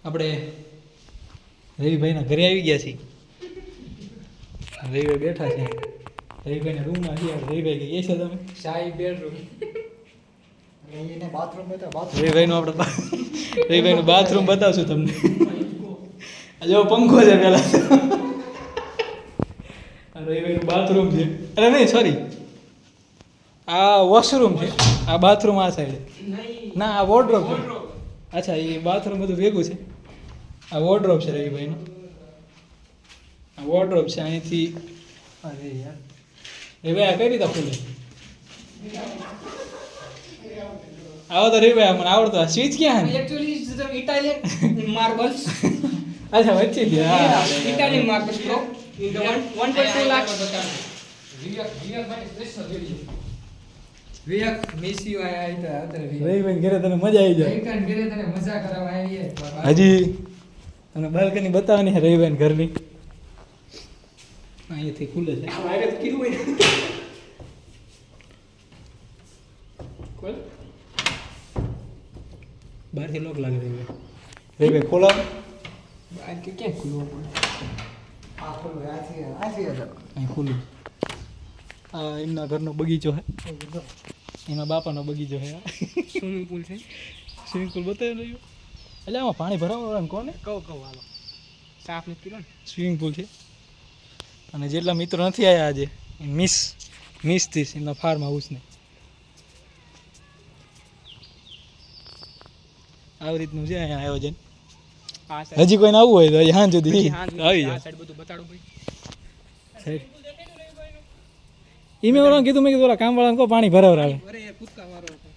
આપણે રવિભાઈના ઘરે આવી ગયા છીએ. રવિભાઈ બેઠા છે. રવિભાઈના રૂમમાં છીએ. રવિભાઈ કે છે તમે શાહી બેડરૂમ. એને બાથરૂમ બતાવ. રવિભાઈનું આપણે રવિભાઈનું બાથરૂમ બતાવશું તમને. જો પંખો છે પેલા. રવિભાઈનું બાથરૂમ છે. અરે નહીં સોરી, આ વોશરૂમ છે. આ બાથરૂમ આ સાઈડ. ના આ વોર્ડરોબ છે. અચ્છા એ બાથરૂમ બધું ભેગું છે. આ વોર્ડરોબ છે રવિભાઈનો. આ વોર્ડરોબ છે અહીંથી. અરે યાર રવિભાઈ આ કઈ રીતે ખુલે? આવો તો રવિભાઈ મને આવડતો. આ સ્વિચ ક્યાં છે? Actually it's the Italian marbles. અચ્છા વચ્ચે છે. હા Italian marbles bro. In the 1.2 lakhs. વિયક મિસ યુ આયા તો અત્યારે રવિભાઈ ઘરે તને મજા આવી જાય. એકન ઘરે તને મજા કરાવવા આવીએ. હજી તમને બાલ્કની બતાવવાની છે રવિભાઈ ઘરની. અહીંયાથી ખુલે છે. આરે કીધું હોય કોલ બહારથી લોક લાગે રવિભાઈ. રવિભાઈ ખોલો. આ કે ક્યાં ખુલવો પડે? આ ખોલું આથી અહીં ખુલ્લું. આ એમના ઘરનો બગીચો છે. એના બાપાનો બગીચો છે. સ્વિમિંગ પૂલ છે. સ્વિમિંગ પુલ બતાવ્યો રહ્યો. એટલે આમાં પાણી ભરાવવાનું કોને? કહો હાલો. સાફ નથી કર્યો ને. સ્વિમિંગ પુલ છે. અને જેટલા મિત્રો નથી આવ્યા આજે એ મિસ થી એમના ફાર્મ હાઉસને આવી રીતનું છે અહીંયા આયોજન. આ સાઈડ હજી કોઈને આવવું હોય તો હજી હાંજ સુધી આવી આ જાય. સાઈડ બધું બતાડો ભાઈ. સાઈડ મેં ઓલા કીધું, મેં કીધું ઓલા કામવાળાને કહો પાણી ભરાવરાવે. અરે કૂદકા મારો હતો.